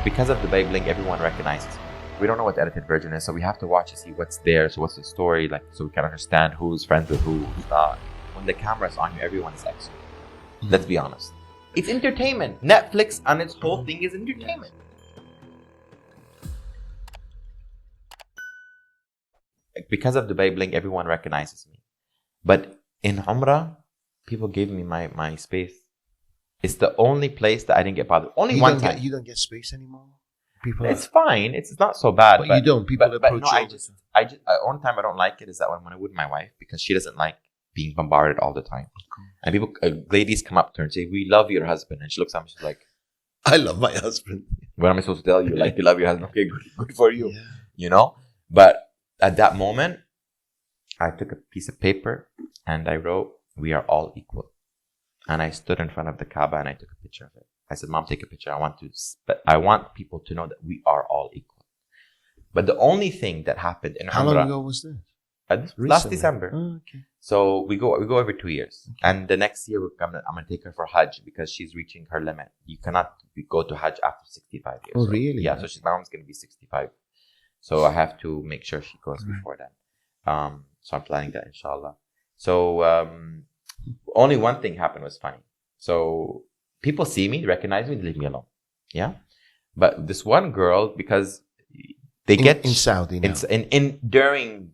because of the Bling, everyone recognizes me. We don't know what the edited version is, so we have to watch to see what's there. So what's the story, like, so we can understand who's friends with who's not. When the camera's on you, everyone is expert. Let's be honest. It's entertainment. Netflix and its whole thing is entertainment. Because of the Bling, everyone recognizes me. But in Umrah, people gave me my space. It's the only place that I didn't get bothered. Only one time. You don't get space anymore? People it's fine. It's not so bad. But you don't. People approach no, I just one time I don't like it is that when I'm with my wife, because she doesn't like being bombarded all the time. Okay. And people, ladies come up to her and say, "We love your husband," and she looks at me, she's like, "I love my husband." What am I supposed to tell you? Like, you love your husband? Okay, good for you. Yeah. You know. But at that moment, I took a piece of paper and I wrote, "We are all equal." And I stood in front of the Kaaba and I took a picture of it. I said, "Mom, take a picture. I want people to know that we are all equal." But the only thing that happened in How Umrah, long ago was this? Last December. Oh, okay. So we go every 2 years. Okay. And the next year I'm gonna take her for Hajj because she's reaching her limit. You cannot go to Hajj after 65 years. Oh, really? Yeah. So my mom's gonna be 65. So I have to make sure she goes before that. So I'm planning that, inshallah. So only one thing happened was funny. So people see me, recognize me, they leave me alone. Yeah. But this one girl, because they get in Saudi now. In during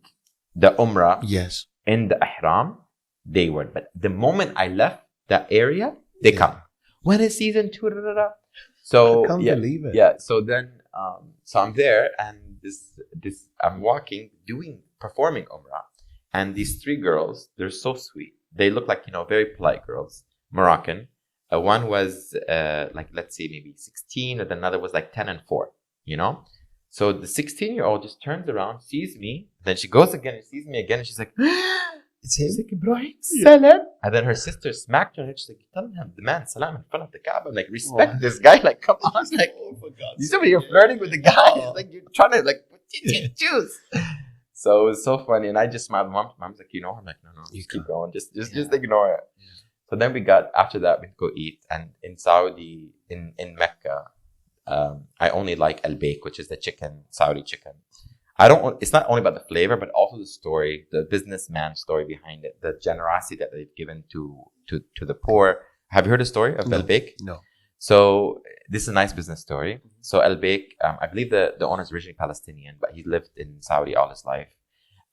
the Umrah, yes, in the Ihram, they were. But the moment I left that area, they come. When is season 2? So I can't believe it. Yeah. So then, so I'm there, and this I'm walking, performing Umrah, and these 3 girls, they're so sweet. They look like, very polite girls, Moroccan. One was like, let's say maybe 16, and another was like 10 and 4. So the 16-year-old just turns around, sees me, then she goes again and sees me again, and she's like, "It's him." She's like, "Ebraheem, salam." And then her sister smacked her head. She's like, "Tell him the man salam in front of the Kaaba. Like, respect this guy. Like, come on. Like, you're flirting with the guy. Like, you're trying to, like, choose." So it was so funny. And I just smiled. Mom's like, I'm like, no, you keep going. Just ignore it. Yeah. So then after that, we go eat. And in Saudi, in Mecca, I only like al-Baik, which is the Saudi chicken. It's not only about the flavor, but also the story, the businessman story behind it, the generosity that they've given to the poor. Have you heard the story of al-Baik? No. So this is a nice business story. So al-Baik, I believe the owner is originally Palestinian, but he lived in Saudi all his life.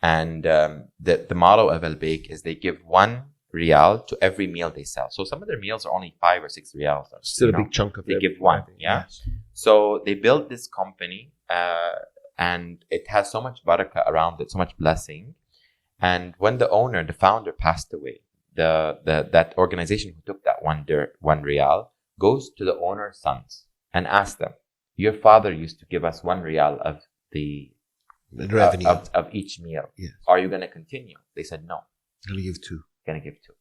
And the motto of al-Baik is they give 1 riyal to every meal they sell. So some of their meals are only 5 or 6 riyals. Still a big chunk of it. They give 1, yeah. Yes. So they built this company, and it has so much barakah around it, so much blessing. And when the founder passed away, that organization who took that 1 riyal goes to the owner's sons and asks them, "Your father used to give us 1 riyal of the revenue of each meal. Yes. Are you going to continue?" They said, "No. Going to give 2. Going to give 2.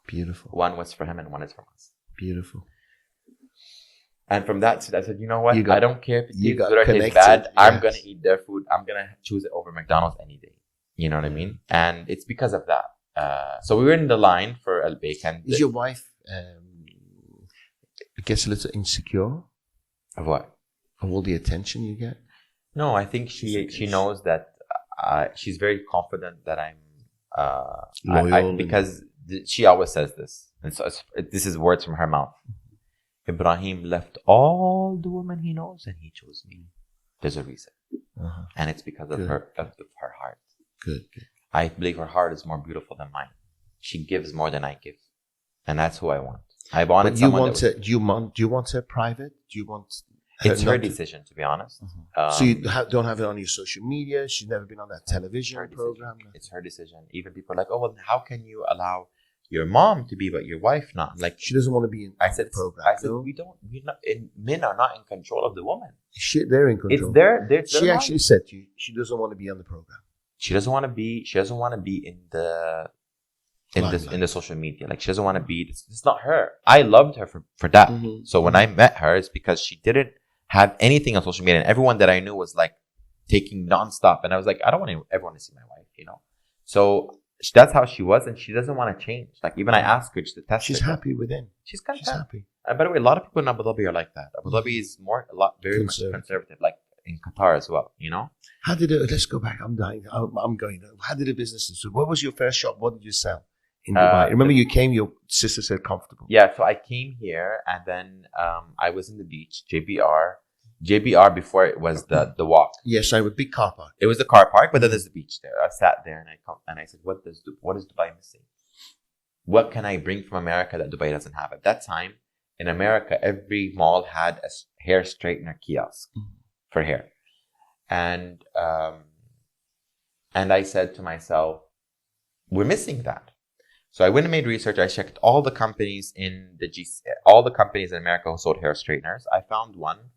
Beautiful. 1 was for him and 1 is from us." Beautiful. And from that, I said, "You know what? I don't care if it's bad. Yes. I'm going to eat their food. I'm going to choose it over McDonald's any day." You know what I mean? And it's because of that. So we were in the line for al-Baik. Is your wife, I guess, a little insecure? Of what? Of all the attention you get? No, I think she knows that she's very confident that I'm loyal. Because she always says this. And so this is words from her mouth. Ebraheem left all the women he knows and he chose me. There's a reason. Uh-huh. And it's because of her heart. Good. I believe her heart is more beautiful than mine. She gives more than I give. And that's who I want. I wanted but someone do you want her private? Do you want her It's her decision, to be honest. Uh-huh. So you don't have it on your social media? She's never been on that television program? It's her decision. Even people are like, "Oh, well, how can you allow your mom to be, but your wife not?" Like, she doesn't want to be in the program. I said, men are not in control of the woman. They're in control. She actually said to you, she doesn't want to be on the program. She doesn't want to be in the social media. Like, she doesn't want to be, it's not her. I loved her for that. Mm-hmm. So when I met her, it's because she didn't have anything on social media, and everyone that I knew was like taking nonstop. And I was like, I don't want everyone to see my wife, So that's how she was, and she doesn't want to change. Like, even I asked her just to test. She's happy within. She's content. She's happy. And by the way, a lot of people in Abu Dhabi are like that. Abu Dhabi is very much conservative, like in Qatar as well, you know? How did it, let's go back. I'm dying. I'm going. How did the business, so what was your first shop? What did you sell in Dubai? Remember you came, your sister said comfortable. Yeah, so I came here and then I was in the beach, JBR before it was the walk. Yes, I would big car park. It was the car park, but then there's the beach there. I sat there and I said, what is Dubai missing? What can I bring from America that Dubai doesn't have? At that time, in America, every mall had a hair straightener kiosk for hair. And I said to myself, we're missing that. So I went and made research. I checked all the companies in all the companies in America who sold hair straighteners. I found one.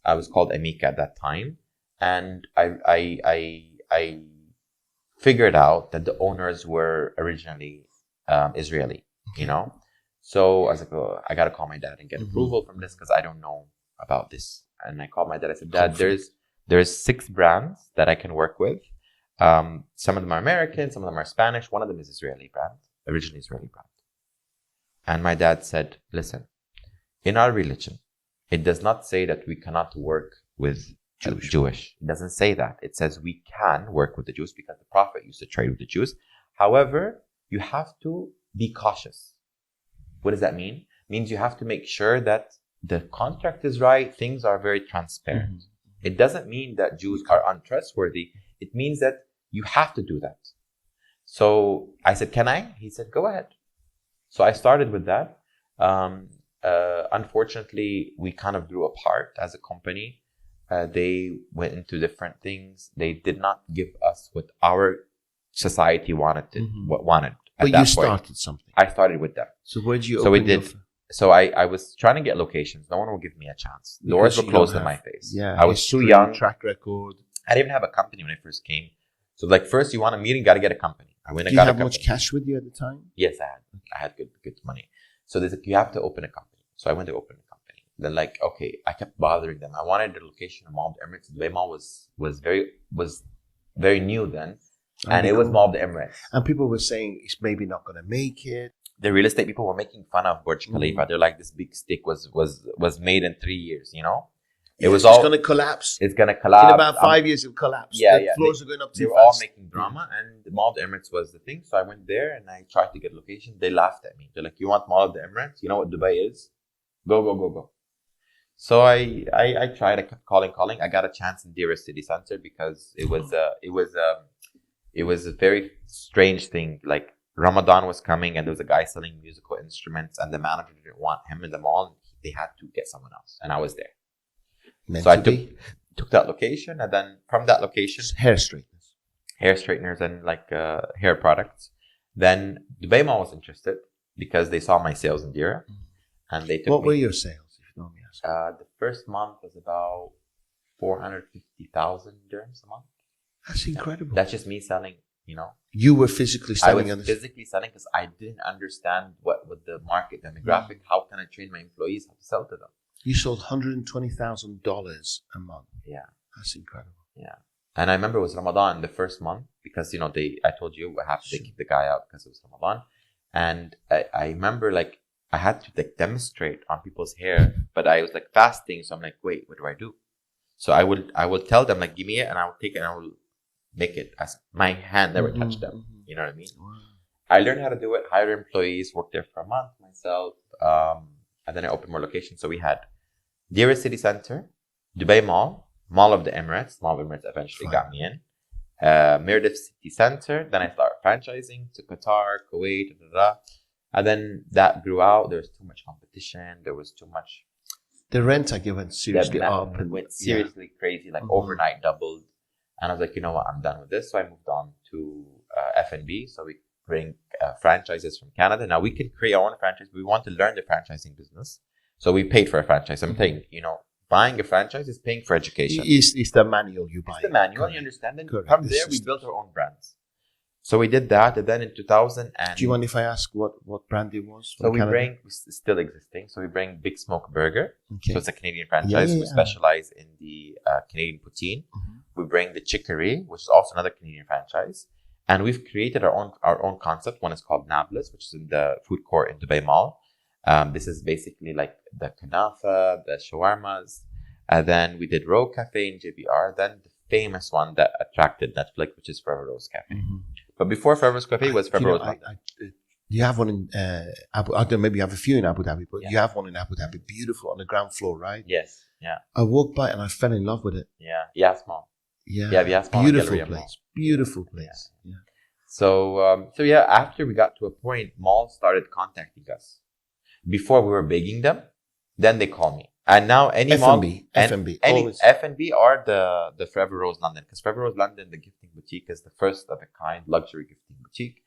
I was called Mecca at that time. And I figured out that the owners were originally Israeli, you know? So I was like, oh, I got to call my dad and get approval from this because I don't know about this. And I called my dad. I said, Dad, there's 6 brands that I can work with. Some of them are American, some of them are Spanish. One of them is originally Israeli brand. And my dad said, listen, in our religion, it does not say that we cannot work with Jewish. It doesn't say that. It says we can work with the Jews because the Prophet used to trade with the Jews. However, you have to be cautious. What does that mean? It means you have to make sure that the contract is right. Things are very transparent. It doesn't mean that Jews are untrustworthy. It means that you have to do that. So I said, can I? He said, go ahead. So I started with that. Unfortunately, we kind of grew apart as a company. They went into different things. They did not give us what our society wanted. But you started something. I started with them. So where did you So we did. So I was trying to get locations. No one will give me a chance. Doors were closed in my face. Yeah, I was too young. Track record. I didn't even have a company when I first came. So like first you want a meeting, got to get a company. I went and got a company. Do you have much cash with you at the time? Yes, I had. I had good money. So they said, you have to open a company. So I went to open a company. Then like, okay, I kept bothering them. I wanted the location of Mall of the Emirates. Dubai Mall was very new then. And it was Mall of the Emirates. And people were saying it's maybe not going to make it. The real estate people were making fun of Burj Khalifa. They're like, this big stick was made in 3 years, you know? It's going to collapse. It's going to collapse. In about 5 years, it'll collapse. The floors are going up too fast. They were all making drama, and the Mall of the Emirates was the thing. So I went there, and I tried to get a location. They laughed at me. They're like, you want Mall of the Emirates? You know what Dubai is? Go. So I tried. I kept calling. I got a chance in Dearest City Center because it was a very strange thing. Like Ramadan was coming, and there was a guy selling musical instruments, and the manager didn't want him in the mall. They had to get someone else, and I was there. So I took that location, and then from that location, hair straighteners and like hair products. Then Dubai Mall was interested because they saw my sales in Dira, and they took. What were your sales, if you don't me asking? The first month was about 450,000 dirhams a month. That's incredible. That's just me selling. You know, you were physically selling. I was physically selling because I didn't understand what the market demographic. How can I train my employees how to sell to them? You sold $120,000 a month. Yeah. That's incredible. Yeah. And I remember it was Ramadan the first month because, you know, I told you I have to keep the guy out because it was Ramadan. And I remember like I had to like demonstrate on people's hair, but I was like fasting. So I'm like, wait, what do I do? So I will tell them like, give me it and I will take it and I will make it as my hand never touched them. You know what I mean? Wow. I learned how to do it, hire employees, worked there for a month myself. And then I opened more locations. So we had Dearest City Center, Dubai Mall, Mall of the Emirates. Mall of the Emirates eventually got me in. Mirdif City Center. Then I started franchising to Qatar, Kuwait, and then that grew out. There was too much competition. There was too much. The rent I went seriously up. And went seriously crazy, like overnight doubled. And I was like, you know what, I'm done with this. So I moved on to F&B. So we bring franchises from Canada. Now we can create our own franchise, but we want to learn the franchising business. So we paid for a franchise. I'm saying, you know, buying a franchise is paying for education. It's the manual you buy. It's the manual, you understand? And from there, we built our own brands. So we did that. And then in 2000 and... Do you mind if I ask what brand it was? So it's still existing. So we bring Big Smoke Burger. Okay. So it's a Canadian franchise. We specialize in the Canadian poutine. We bring the Chicory, which is also another Canadian franchise. And we've created our own concept. One is called Nablus, which is in the food court in Dubai Mall. This is basically like the kanafa, the shawarmas. And then we did Row Cafe in JBR. Then the famous one that attracted Netflix, which is Forever Rose Cafe. Mm-hmm. But before Forever Rose Cafe was Forever Rose. You have one in Abu. I don't know, maybe you have a few in Abu Dhabi, but Yeah. you have one in Abu Dhabi. Beautiful on the ground floor, right? Yes. Yeah. I walked by and I fell in love with it. Yeah. Yasmall. Yeah, Yeah, Yasmall beautiful Galleria place. Mall. Beautiful place. Yeah. So yeah, after we got to a point, malls started contacting us. Before we were begging them, then they call me. And now any mall, F&B, any always. F&B or the Forever Rose London, because Forever Rose London, the gifting boutique, is the first of a kind luxury gifting boutique.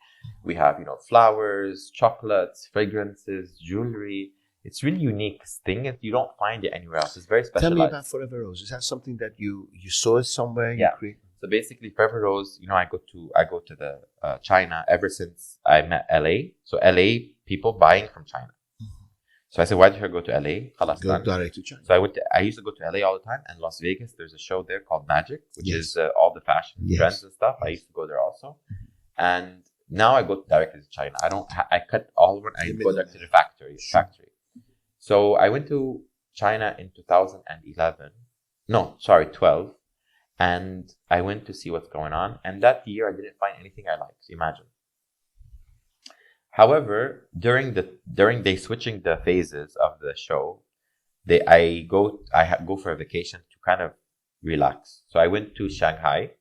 We have, flowers, chocolates, fragrances, jewelry. It's really unique thing, and you don't find it anywhere else. It's very specialized. Tell me about Forever Rose. Is that something that you saw it somewhere? Yeah. You create? So basically, Forever Rose, I go to the China ever since I met LA. So LA people buying from China. So I said, why did you go to LA? Go direct to China. So I used to go to LA all the time, and Las Vegas. There's a show there called Magic, which is all the fashion trends and stuff. I used to go there also, and now I go directly to China. I cut all of it. I go direct to the factory. So I went to China in 2011. No, sorry, 12, and I went to see what's going on. And that year, I didn't find anything I liked. Imagine. However, during they switching the phases of the show, I go for a vacation to kind of relax. So I went to Shanghai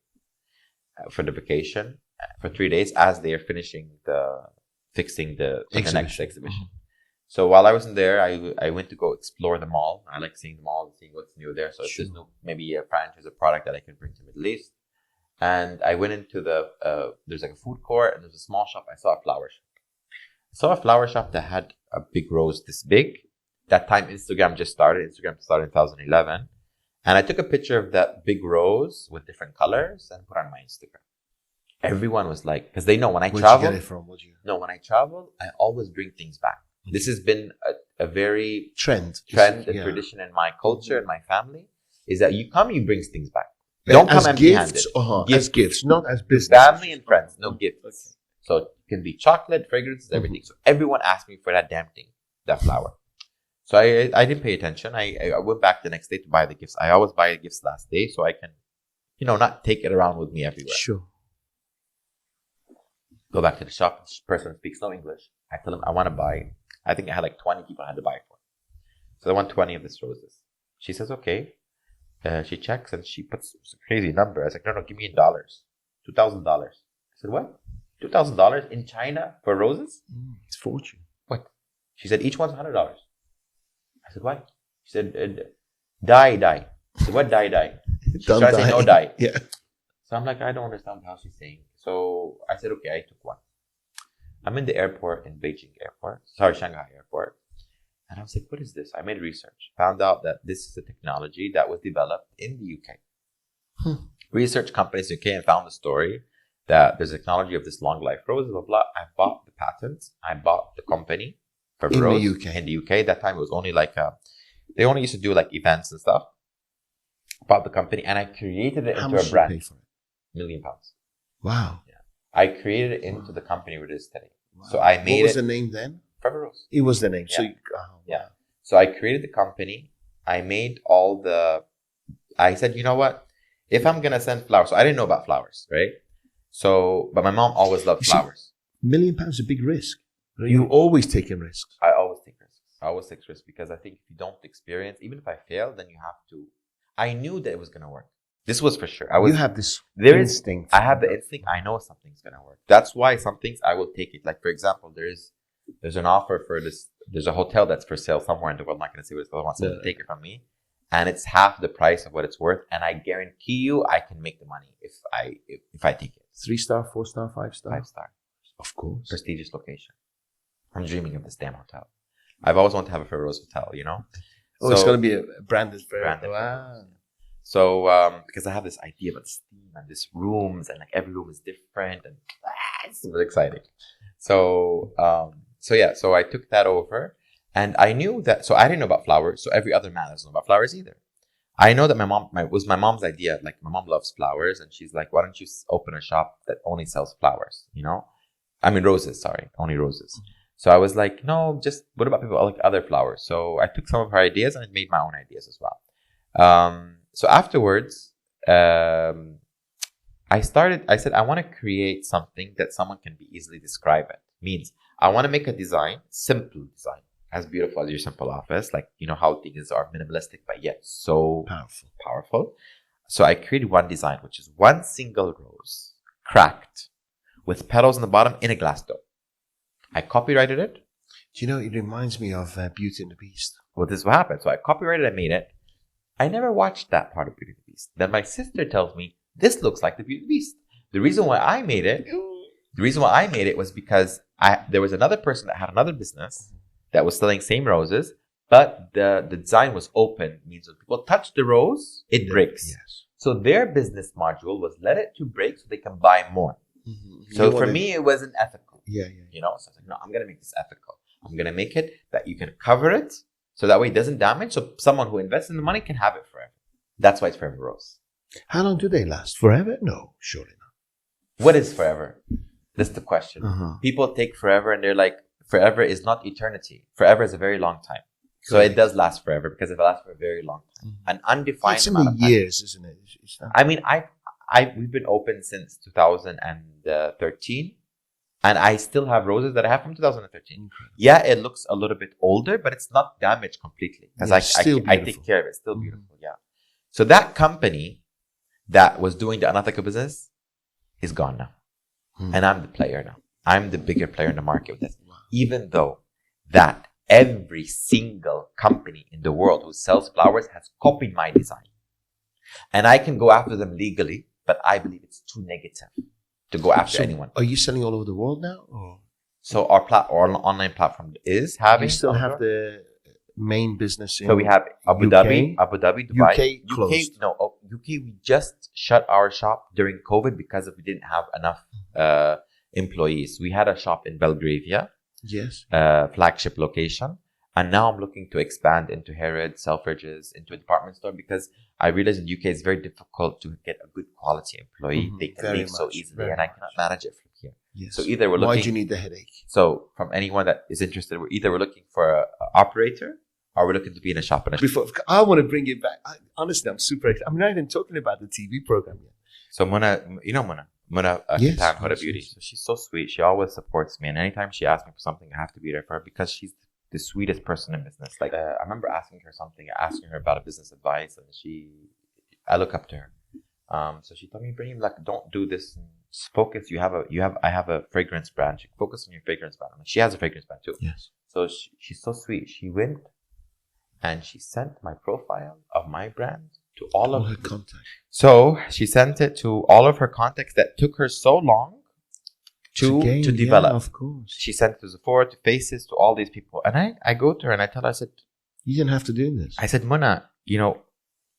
for the vacation for 3 days as they are finishing fixing the next exhibition. So while I was in there, I went to go explore the mall. I like seeing the mall and seeing what's new there. So if there's maybe a franchise, a product that I can bring to Middle East. And I went into there's like a food court and there's a small shop. I saw a flower shop. I saw a flower shop that had a big rose this big. That time Instagram just started. Instagram started in 2011. And I took a picture of that big rose with different colors and put it on my Instagram. Everyone was like, because they know when I travel. Where'd you get it from? No, when I travel, I always bring things back. This has been a very trend, and tradition in my culture and my family is that you bring things back. Don't come empty-handed. As gifts, not as business. Family and friends, no gifts. Okay. So it can be chocolate, fragrances, everything. So everyone asked me for that damn thing, that flower. So I didn't pay attention. I went back the next day to buy the gifts. I always buy the gifts last day so I can, not take it around with me everywhere. Sure. Go back to the shop. This person speaks no English. I tell him I want to buy. I think I had like 20 people I had to buy it for. So I want 20 of these roses. She says, okay. She checks and she puts a crazy number. I was like, no, give me in dollars. $2,000. I said, what? $2,000 in China for roses? It's fortune. What? She said, each one's $100. I said, what? She said, dye. I said, what dye? She's trying to say no dye. Yeah. So I'm like, I don't understand how she's saying. So I said, okay, I took one. I'm in the airport in Shanghai airport. And I was like, what is this? I made research. Found out that this is a technology that was developed in the UK. Research companies in the UK and found the story that there's a technology of this long life rose, blah, blah. I bought the patents. I bought the company for rose in the UK. That time it was only like, they only used to do like events and stuff. Bought the company and I created it into a brand. How much did you pay for it? £1 million. Wow. Yeah. I created it into the company where it is today. Wow. So I made it. What was the name then? Forever Rose. It was the name. Yeah. So yeah. So I created the company. I made I said, you know what? If I'm going to send flowers, so I didn't know about flowers, right? So, but my mom always loved flowers. £1 million is a big risk. You always taking risks. I always take risks. I always take risks because I think if you don't experience, even if I fail, then you have to. I knew that it was going to work. This was for sure. You have this instinct. I have the instinct. I know something's going to work. That's why some things I will take it. Like, for example, there's an offer for this. There's a hotel that's for sale somewhere in the world. I'm not going to say what it's called. I want someone to take it from me. And it's half the price of what it's worth. And I guarantee you I can make the money if I take it. 3-star, 4-star, 5-star? 5-star. Of course. Prestigious location. I'm dreaming of this damn hotel. I've always wanted to have a Forever Rose hotel, Oh, so, it's going to be a branded Forever. Wow. So, because I have this idea about steam and this rooms and like every room is different and it's super exciting. So I took that over and I knew that, so I didn't know about flowers. So every other man doesn't know about flowers either. I know that was my mom's idea. Like my mom loves flowers and she's like, why don't you open a shop that only sells flowers, I mean, roses, sorry, only roses. So I was like, no, just what about people like other flowers? So I took some of her ideas and I made my own ideas as well. So afterwards, I said, I want to create something that someone can be easily describe it. Means I want to make a design, simple design, as beautiful as your simple office. Like, you know how things are minimalistic, but yet so powerful. So I created one design, which is one single rose, cracked, with petals on the bottom in a glass dome. I copyrighted it. Do you know, it reminds me of Beauty and the Beast. Well, this is what happened. So I copyrighted, I made it. I never watched that part of Beauty and the Beast. Then my sister tells me, this looks like the Beauty and the Beast. The reason why I made it was because there was another person that had another business that was selling same roses, but the design was open. It means when people touch the rose, it breaks. Yes. So their business module was let it to break so they can buy more. Mm-hmm. So for me, it wasn't ethical. Yeah. You know, so I was like, no, I'm going to make this ethical. I'm going to make it that you can cover it so that way it doesn't damage. So someone who invests in the money can have it forever. That's why it's Forever Rose. How long do they last? Forever? No, surely not. What is forever? That's the question. People take forever and they're like, forever is not eternity. Forever is a very long time. So it does last forever because it lasts for a very long time. An undefined amount of time. It's in the years, isn't it? I mean, we've been open since 2013. And I still have roses that I have from 2013. Incredible. Yeah, it looks a little bit older, but it's not damaged completely. Because I take care of it. It's still beautiful, yeah. So that company that was doing the unethical business is gone now. And I'm the player now. I'm the bigger player in the market with this. Wow. Even though that every single company in the world who sells flowers has copied my design. And I can go after them legally, but I believe it's too negative to go after anyone. Are you selling all over the world now? Or? So our online platform is having... You still have the main business in... So we have Abu Dhabi, Dubai. UK closed. UK, we just shut our shop during COVID because we didn't have enough employees. We had a shop in Belgravia. Yes. Flagship location. And now I'm looking to expand into Harrods, Selfridges, into a department store because I realize in the UK it's very difficult to get a good quality employee. They can leave so easily and I cannot manage it from here. Yes. So either we're looking... Why do you need the headache? So from anyone that is interested, we're looking for an operator or we're looking to be in a shop. I want to bring it back. Honestly, I'm super excited. I'm not even talking about the TV program yet. So Muna, Kattan, Huda Beauty. So she's so sweet. She always supports me. And anytime she asks me for something, I have to be there for her because she's the sweetest person in business. Like I remember asking her about a business advice, and I look up to her. So she told me, Ebraheem, like, don't do this. Just focus. I have a fragrance brand. Focus on your fragrance brand. She has a fragrance brand too. Yes. So she's so sweet. She went and she sent my profile of my brand to all of her contacts. So she sent it to all of her contacts that took her so long to develop. Yeah, of course. She sent it to Sephora, to Faces, to all these people. And I go to her and I tell her, I said, you didn't have to do this. I said, Muna,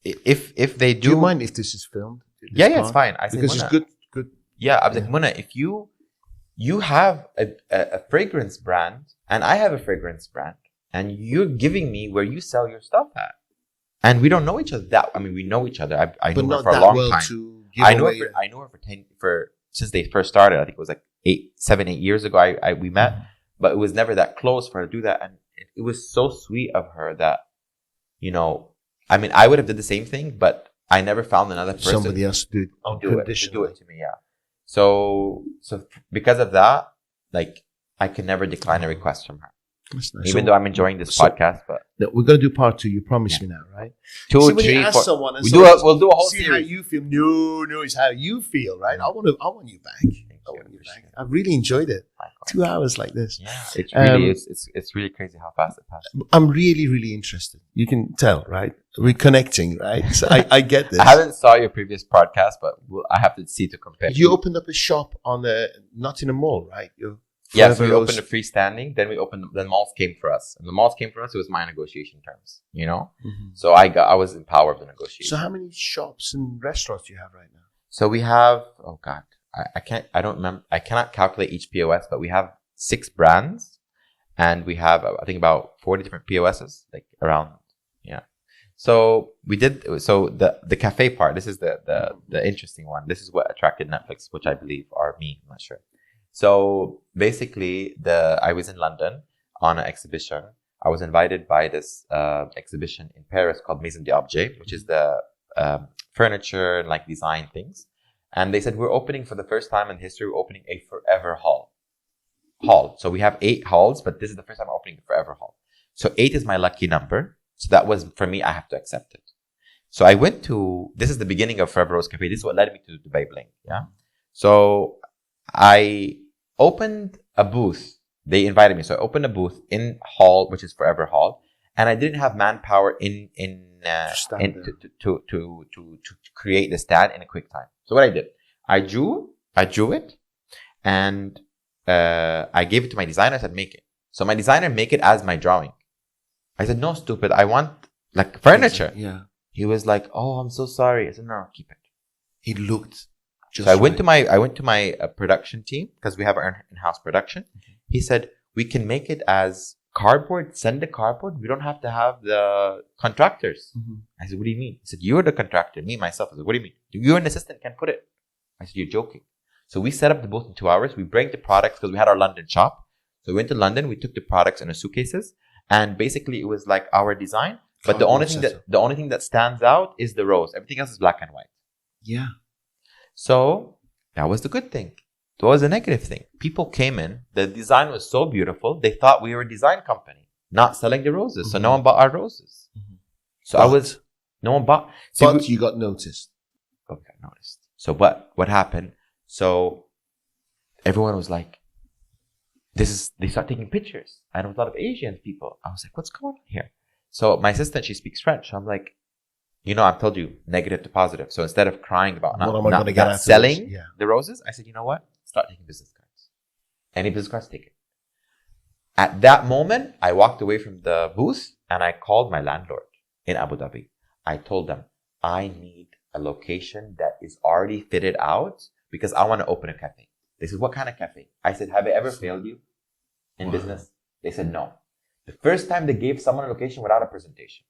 if they do... Do you mind if this is filmed? Yeah, it's fine. I said, because Muna, it's good. Yeah, I was like, Muna, if you have a fragrance brand and I have a fragrance brand and you're giving me where you sell your stuff at. And we don't know each other we know each other. I know her for a long time. I know her since they first started. I think it was like 7, 8 years ago. We met, but it was never that close for her to do that. And it was so sweet of her that, I would have did the same thing, but I never found another person. Somebody else to do it to me. Yeah. So because of that, like I can never decline a request from her. That's nice. Even though I'm enjoying this podcast, but we're gonna do part 2. You promise me now, right? 2, 3, 4. We'll do a whole series. How you feel? No, it's how you feel, right? I want you back. I really enjoyed it. 2 hours like this. Yeah, it's really it's really crazy how fast it passed. I'm really, really interested. You can tell, right? We're connecting, right? So I get this. I haven't saw your previous podcast, but I have to see to compare. You opened up a shop on Nottingham Mall, right? Yes, we opened a freestanding. Then malls came for us, and the malls came for us. It was my negotiation terms, So I was in power of the negotiation. So how many shops and restaurants do you have right now? So we have, oh God, I don't remember. I cannot calculate each POS, but we have 6 brands, and we have I think about 40 different POSs, like around, yeah. So the cafe part. This is the interesting one. This is what attracted Netflix, which I believe are me. I'm not sure. So basically, I was in London on an exhibition. I was invited by this exhibition in Paris called Maison d'Objet, which is the furniture and like design things. And they said, we're opening for the first time in history, we're opening a forever hall. So we have 8 halls, but this is the first time I'm opening a forever hall. So 8 is my lucky number. So that was, for me, I have to accept it. So I went to, this is the beginning of Forever Rose Cafe. This is what led me to Dubai Bling. Yeah. So I opened a booth. They invited me. So I opened a booth in hall, which is Forever Hall. And I didn't have manpower to create the stand in a quick time. So what I did, I drew it, and I gave it to my designer. I said, make it. So my designer make it as my drawing. I said, no, stupid. I want like furniture. Yeah. He was like, oh, I'm so sorry. I said, no, keep it. It looked just so I went to my production team, because we have our in-house production. Okay. He said, we can make it as cardboard, send the cardboard. We don't have to have the contractors. Mm-hmm. I said, what do you mean? He said, you're the contractor, me, myself. I said, what do you mean? You're an assistant, can put it. I said, you're joking. So we set up the booth in 2 hours. We bring the products, because we had our London shop. So we went to London. We took the products in our suitcases. And basically it was like our design. But the only thing that stands out is the rose. Everything else is black and white. Yeah. So that was the good thing. That was the negative thing. People came in. The design was so beautiful. They thought we were a design company, not selling the roses. Mm-hmm. So no one bought our roses. Mm-hmm. So no one bought. But you got noticed. Okay, noticed. So what happened? So everyone was like, they start taking pictures. And with a lot of Asian people. I was like, what's going on here? So my assistant, she speaks French. I'm like, I've told you negative to positive. So instead of crying about not selling the roses, I said, you know what? Start taking business cards. Any business cards, take it. At that moment, I walked away from the booth and I called my landlord in Abu Dhabi. I told them, I need a location that is already fitted out because I want to open a cafe. They said, what kind of cafe? I said, have I ever failed you in business? They said, no. The first time they gave someone a location without a presentation.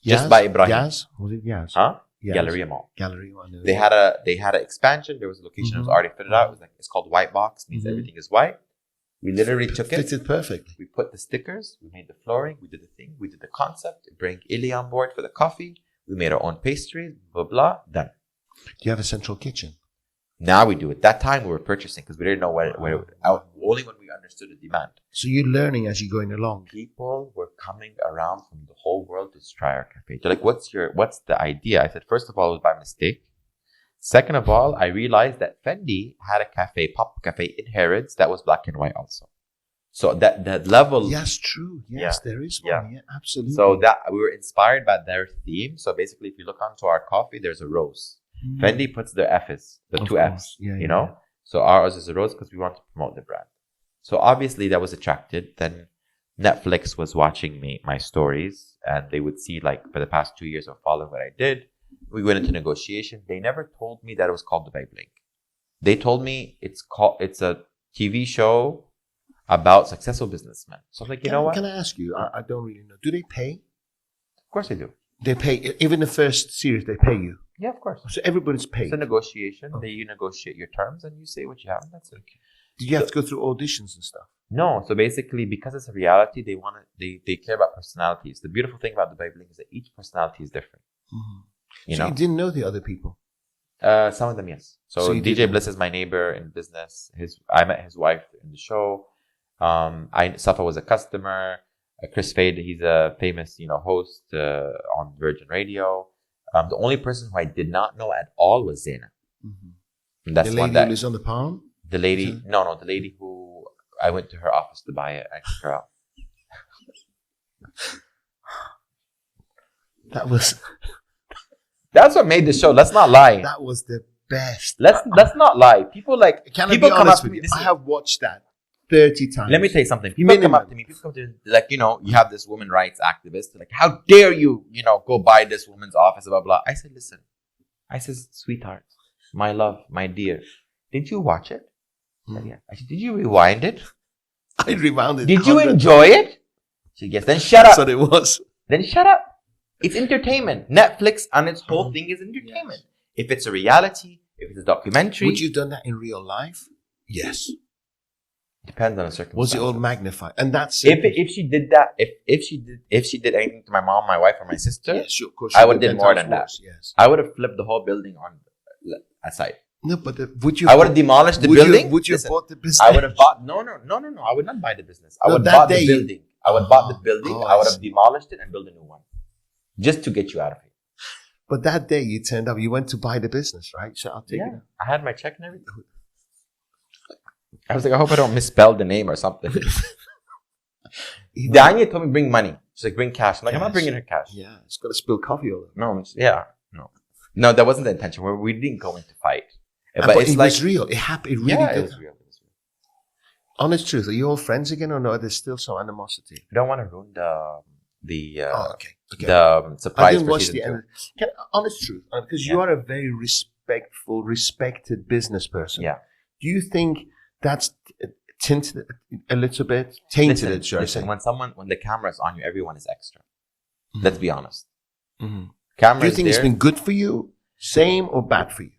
Just by Ebraheem. Yaz? Was it Yaz? Huh? Yaz. Galleria Mall. Galleria Mall. They had an expansion. There was a location that was already fitted out. It's called White Box. Means everything is white. We literally took it. Fitted perfectly. We put the stickers. We made the flooring. We did the thing. We did the concept. Bring Illy on board for the coffee. We made our own pastries. Blah, blah. Done. Do you have a central kitchen? Now we do it. That time we were purchasing because we didn't know where only when we understood the demand. So you're learning as you're going along. People were coming around from the whole world to try our cafe. They're like, what's the idea? I said, first of all, it was by mistake. Second of all, I realized that Fendi had a cafe, pop cafe in Harrods that was black and white also. So that level. Yes, true. Yes, there is one. Yeah, absolutely. So that we were inspired by their theme. So basically, if you look onto our coffee, there's a rose. Fendi puts the F's, the two F's, you know? So ours is a rose because we want to promote the brand. So obviously that was attracted. Then Netflix was watching my stories, and they would see like for the past 2 years of following what I did. We went into negotiation. They never told me that it was called Dubai Bling. They told me it's a TV show about successful businessmen. So I'm like, you know what? Can I ask you? I don't really know. Do they pay? Of course they do. They pay, even the first series, they pay you. Yeah, of course. So everybody's paid. It's a negotiation. You negotiate your terms and you say what you have, and that's it. Okay. Did you have to go through auditions and stuff? No. So basically, because it's a reality, they care about personalities. The beautiful thing about Dubai Bling is that each personality is different. Mm-hmm. You didn't know the other people? Some of them, yes. So DJ Bliss is my neighbor in business. I met his wife in the show. Safa was a customer. Chris Fade, he's a famous, host on Virgin Radio. The only person who I did not know at all was Zaina. Mm-hmm. And that's the lady who lives on the palm? The lady, no, the lady who I went to her office to buy it. I took her out. That's what made the show. Let's not lie. That was the best. Let's not lie. People come up to me. I have watched that 30 times. Let me tell you something. People come up to me. People come to me, like, you have this women rights activist. Like, how dare you, go buy this woman's office, blah, blah. I said, listen. I said, sweetheart, my love, my dear, did you watch it? Yeah. I said, did you rewind it? I rewound it. Did you enjoy it? She said, yes. Then shut up. That's what it was. Then shut up. It's entertainment. Netflix and its whole thing is entertainment. Yes. If it's a reality, if it's a documentary. Would you have done that in real life? Yes. Depends on the circumstances. Was it all magnified? And that's if she did that, if she did anything to my mom, my wife, or my sister, yes, sure, of course, I would have did more than that. Yes, I would have flipped the whole building on aside. No, but would you? I would have demolished the building. Would you have bought the business? I would have bought. No. I would not buy the business. I would have bought the building. I would have bought the building. I would have demolished it and built a new one, just to get you out of it. But that day you turned up. You went to buy the business, right? So I'll take it. I had my check and everything. I was like, I hope I don't misspell the name or something. Danya told me bring money. She's like, bring cash. I'm like, I'm not bringing her cash. Yeah, it's got to spill coffee over. No, that wasn't the intention. We didn't go into fight. But it was real. It happened. It really did. It was real. Honest truth. Are you all friends again, or no? There's still some animosity. I don't want to ruin the surprise. I didn't watch the end. Honest truth, because you are a very respected business person. Yeah. Do you think that's tinted a little bit? Tainted it, should I say? When the camera's on you, everyone is extra. Mm-hmm. Let's be honest. Mm-hmm. Do you think it's been good for you? Same or bad for you?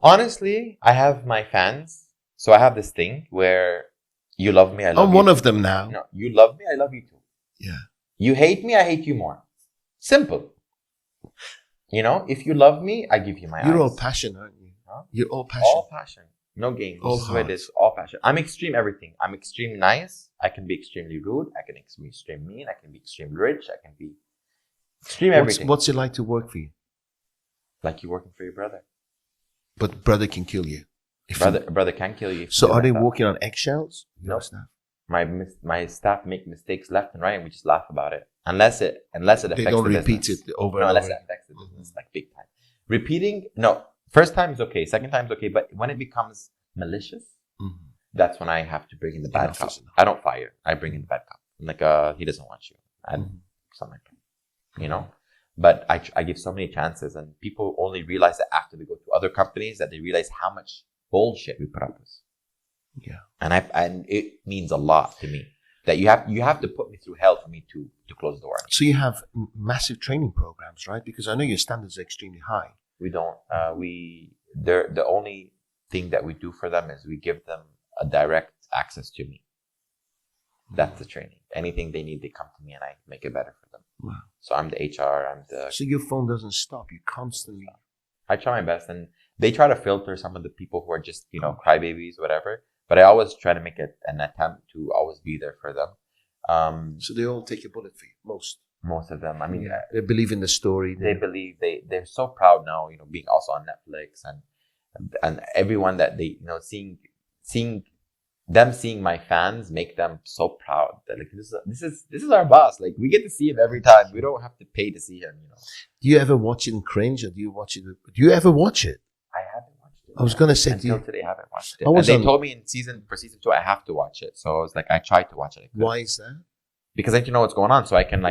Honestly, I have my fans. So I have this thing where you love me, I love you. I'm one of them now. No, you love me, I love you too. Yeah. You hate me, I hate you more. Simple. If you love me, I give you my eyes. You're all passion, aren't you? Huh? You're all passion. All passion. No games. All this is what it is. All passion. I'm extreme everything. I'm extreme nice. I can be extremely rude. I can be extreme mean. I can be extreme rich. I can be extreme everything. What's it like to work for you? Like you working for your brother. But brother can kill you. Brother can kill you. So are they walking on eggshells? No. My staff make mistakes left and right, and we just laugh about it. Unless it affects the business. They don't repeat it over and over. Unless it affects the business, like big time. Repeating, no. First time is okay. Second time is okay. But when it becomes malicious, that's when I have to bring in the bad cop. I don't fire. I bring in the bad cop. I'm like, he doesn't want you. Something like that. But I give so many chances, and people only realize that after they go to other companies that they realize how much bullshit we put up with. Yeah. And it means a lot to me that you have to put me through hell for me to close the door. So you have massive training programs, right? Because I know your standards are extremely high. We don't. The only thing that we do for them is we give them a direct access to me. That's the training. Anything they need, they come to me and I make it better for them. Wow. So I'm the HR. So your phone doesn't stop. You constantly. I try my best, and they try to filter some of the people who are just crybabies, whatever. But I always try to make it an attempt to always be there for them. So they all take a bullet for you. Most of them. I mean, they believe in the story. They believe they're so proud now. Being also on Netflix and everyone that they seeing my fans make them so proud that like this is our boss. Like we get to see him every time. We don't have to pay to see him. Do you ever watch it in cringe, or do you watch it? Do you ever watch it? I haven't watched it. I was gonna say until today I haven't watched it. And they told me for season 2 I have to watch it. So I was like, I tried to watch it. Why is that? Because I need to know what's going on, so I can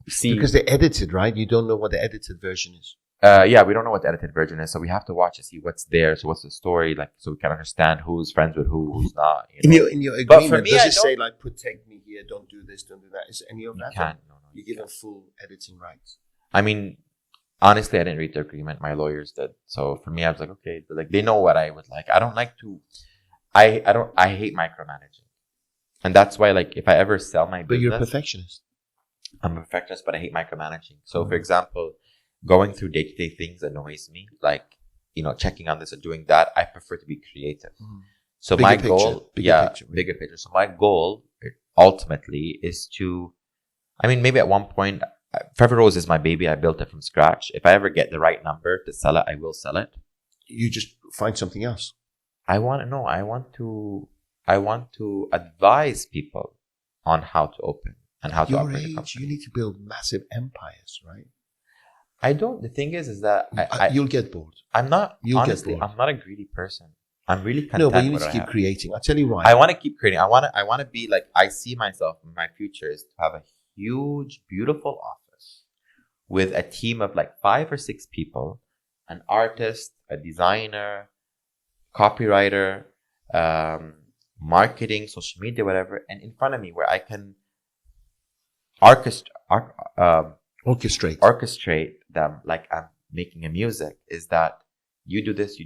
see. Because they edited, right? You don't know what the edited version is. We don't know what the edited version is, so we have to watch to see what's there. So what's the story, so we can understand who's friends with who's not. In your agreement, does it say protect me here, don't do this, don't do that? Is any of that? You can't. No. You give them full editing rights. I mean, honestly, I didn't read the agreement. My lawyers did. So for me, I was like, okay, they know what I would like. I don't like to. I hate micromanaging, and that's why if I ever sell my business. But you're a perfectionist. I'm a perfectionist, but I hate micromanaging. So for example, going through day-to-day things annoys me, checking on this and doing that. I prefer to be creative. So my goal, bigger picture. So my goal ultimately is to, maybe at one point, Forever Rose is my baby. I built it from scratch. If I ever get the right number to sell it, I will sell it. You just find something else. I want to advise people on how to open and how to operate a company. You need to build massive empires, right? I don't. The thing is that you'll get bored. I'm not. Honestly, I'm not a greedy person. I'm really content. No, but you need to keep creating. I'll tell you why. I want to keep creating. I want to be I see myself in my future is to have a huge, beautiful office with a team of 5 or 6 people, an artist, a designer, copywriter, marketing, social media, whatever, and in front of me where I can orchestrate them like I'm making a music. Is that you do this,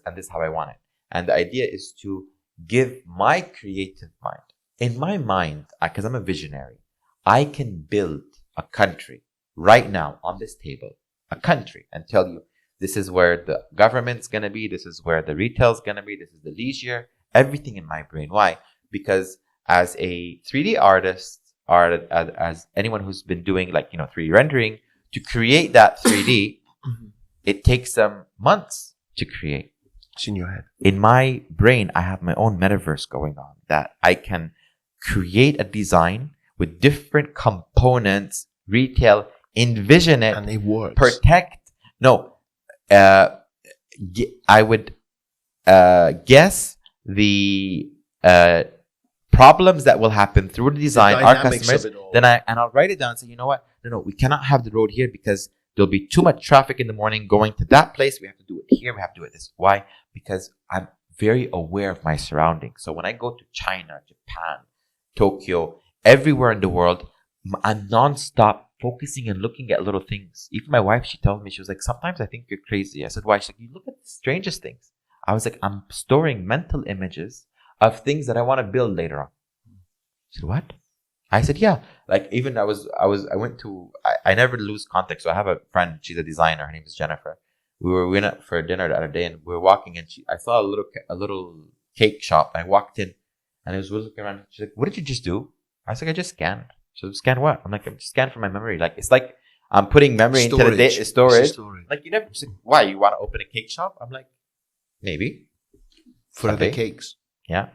and this is how I want it. And the idea is to give my creative mind. In my mind, because I'm a visionary, I can build a country right now on this table, a country, and tell you, this is where the government's going to be. This is where the retail's going to be. This is the leisure, everything in my brain. Why? Because as a 3D artist, or as anyone who's been doing 3D rendering, to create that 3D, it takes them months to create. It's in your head. In my brain, I have my own metaverse going on that I can create a design with different components, retail, envision it, and it works. Protect. No. I would guess the problems that will happen through the design, our customers. Then I'll write it down and say, you know what? No, we cannot have the road here because there'll be too much traffic in the morning going to that place. We have to do it here. We have to do it this. Why? Because I'm very aware of my surroundings. So when I go to China, Japan, Tokyo, everywhere in the world, I'm nonstop focusing and looking at little things. Even my wife, she tells me, she was like, sometimes I think you're crazy. I said, why? She's like, you look at the strangest things. I was like, I'm storing mental images of things that I want to build later on. She said, what? I said, yeah. Even I never lose context. So I have a friend, she's a designer. Her name is Jennifer. We went for dinner the other day and we were walking and I saw a little cake shop. I walked in and I was looking around. She's like, what did you just do? I was like, I just scanned. So scan what? I'm like, I'm just scanned from my memory. It's like I'm putting memory into the storage. You never just why you want to open a cake shop? I'm like, maybe for other cakes. Yeah.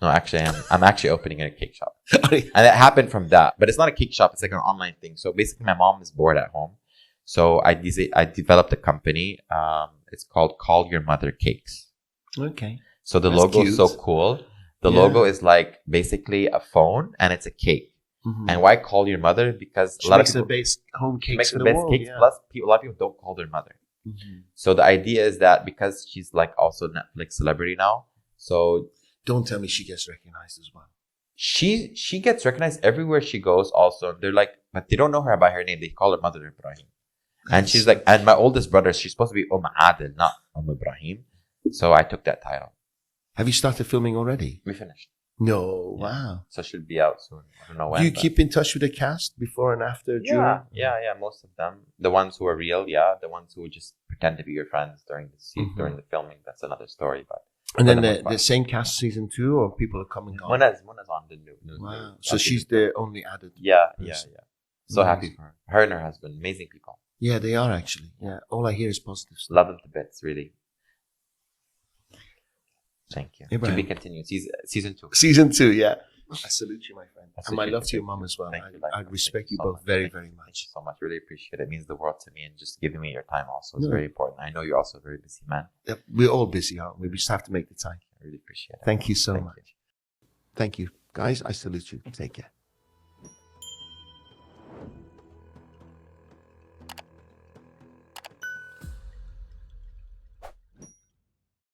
No, actually, I'm actually opening a cake shop, and it happened from that. But it's not a cake shop; it's like an online thing. So basically, my mom is bored at home, so I developed a company. It's called Call Your Mother Cakes. Okay. So the logo is so cool. The logo is like basically a phone, and it's a cake. Mm-hmm. And why call your mother? Because she makes the best home cakes in the world. Cakes, plus a lot of people don't call their mother. Mm-hmm. So the idea is that because she's also Netflix celebrity now, so don't tell me she gets recognized as well. She gets recognized everywhere she goes. Also, they're like, but they don't know her by her name. They call her mother Ebraheem, and she's like, and my oldest brother, she's supposed to be Adil, not Ebraheem. So I took that title. Have you started filming already? We finished. No, wow. So she'll be out soon. I don't know when. Do you keep in touch with the cast before and after, during? Yeah. Most of them. The ones who are real, yeah. The ones who just pretend to be your friends during the filming, that's another story. But and then the same cast season 2, or people are coming on? Mona's on the new. Wow. So she's the only added. Yeah. So happy for her. Her and her husband, amazing people. Yeah, they are actually. Yeah, all I hear is positive stuff. Love them to bits, really. Thank you. Ebraheem. To be continued. Season 2. Season 2, yeah. I salute you, my friend. And my love to your mom as well. I respect you both very, very much. Thank you so much. Really appreciate it. It means the world to me, and just giving me your time also is very important. I know you're also a very busy man. Yep. We're all busy, aren't we? We just have to make the time. I really appreciate it. Thank you so much. Thank you. Guys, I salute you. Take care.